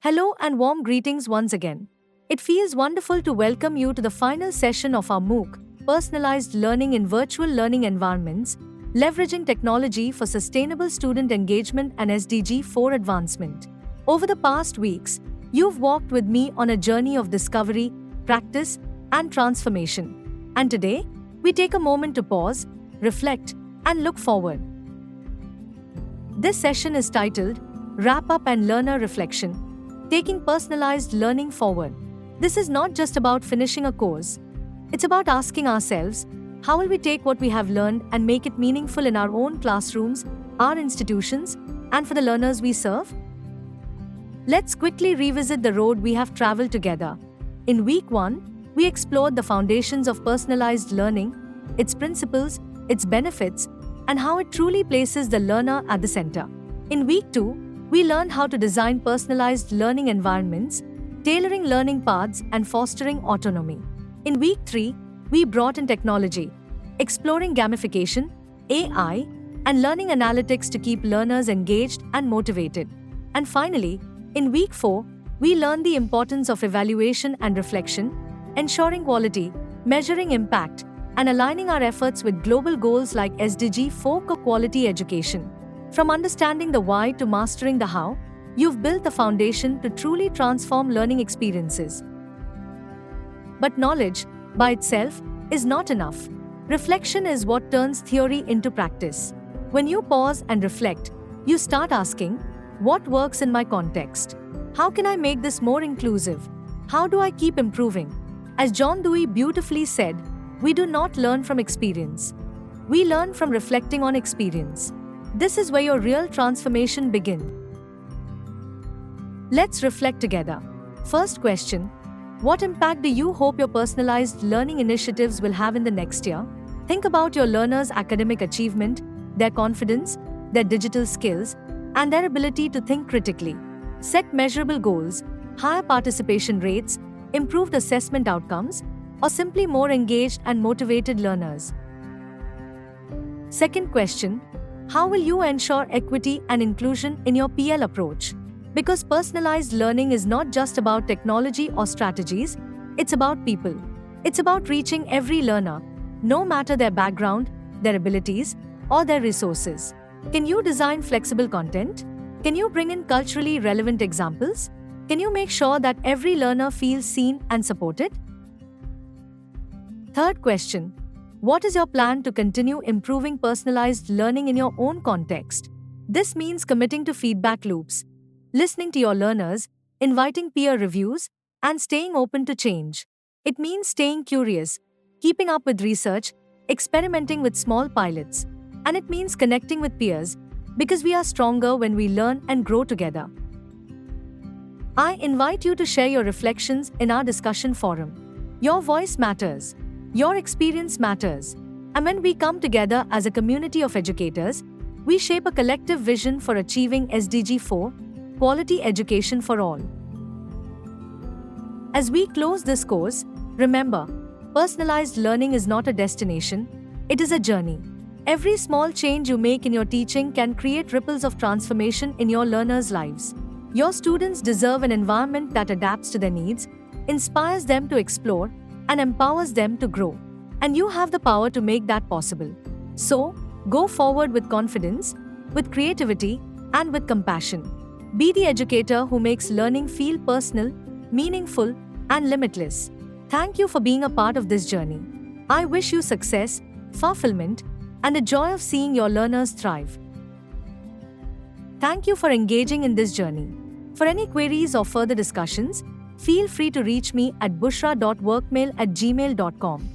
Hello and warm greetings once again. It feels wonderful to welcome you to the final session of our MOOC, Personalized Learning in Virtual Learning Environments, Leveraging Technology for Sustainable Student Engagement and SDG 4 Advancement. Over the past weeks, you've walked with me on a journey of discovery, practice, and transformation. And today, we take a moment to pause, reflect, and look forward. This session is titled Wrap Up and Learner Reflection. Taking personalized learning forward. This is not just about finishing a course. It's about asking ourselves, how will we take what we have learned and make it meaningful in our own classrooms, our institutions, and for the learners we serve? Let's quickly revisit the road we have traveled together. In week 1, we explored the foundations of personalized learning, its principles, its benefits, and how it truly places the learner at the center. In week 2, we learned how to design personalized learning environments, tailoring learning paths, and fostering autonomy. In week 3, we brought in technology, exploring gamification, AI, and learning analytics to keep learners engaged and motivated. And finally, in week 4, we learned the importance of evaluation and reflection, ensuring quality, measuring impact, and aligning our efforts with global goals like SDG 4 quality education. From understanding the why to mastering the how, you've built the foundation to truly transform learning experiences. But knowledge, by itself, is not enough. Reflection is what turns theory into practice. When you pause and reflect, you start asking, what works in my context? How can I make this more inclusive? How do I keep improving? As John Dewey beautifully said, we do not learn from experience. We learn from reflecting on experience. This is where your real transformation begins. Let's reflect together. First question, what impact do you hope your personalized learning initiatives will have in the next year? Think about your learners' academic achievement, their confidence, their digital skills, and their ability to think critically. Set measurable goals, higher participation rates, improved assessment outcomes, or simply more engaged and motivated learners. Second question, how will you ensure equity and inclusion in your PL approach? Because personalized learning is not just about technology or strategies, it's about people. It's about reaching every learner, no matter their background, their abilities, or their resources. Can you design flexible content? Can you bring in culturally relevant examples? Can you make sure that every learner feels seen and supported? Third question, what is your plan to continue improving personalized learning in your own context? This means committing to feedback loops, listening to your learners, inviting peer reviews, and staying open to change. It means staying curious, keeping up with research, experimenting with small pilots, and it means connecting with peers because we are stronger when we learn and grow together. I invite you to share your reflections in our discussion forum. Your voice matters. Your experience matters. And when we come together as a community of educators, we shape a collective vision for achieving SDG 4, quality education for all. As we close this course, remember, personalized learning is not a destination, it is a journey. Every small change you make in your teaching can create ripples of transformation in your learners' lives. Your students deserve an environment that adapts to their needs, inspires them to explore, and empowers them to grow. And you have the power to make that possible. So, go forward with confidence, with creativity, and with compassion. Be the educator who makes learning feel personal, meaningful, and limitless. Thank you for being a part of this journey. I wish you success, fulfillment, and the joy of seeing your learners thrive. Thank you for engaging in this journey. For any queries or further discussions, feel free to reach me at bushra.workmail@gmail.com.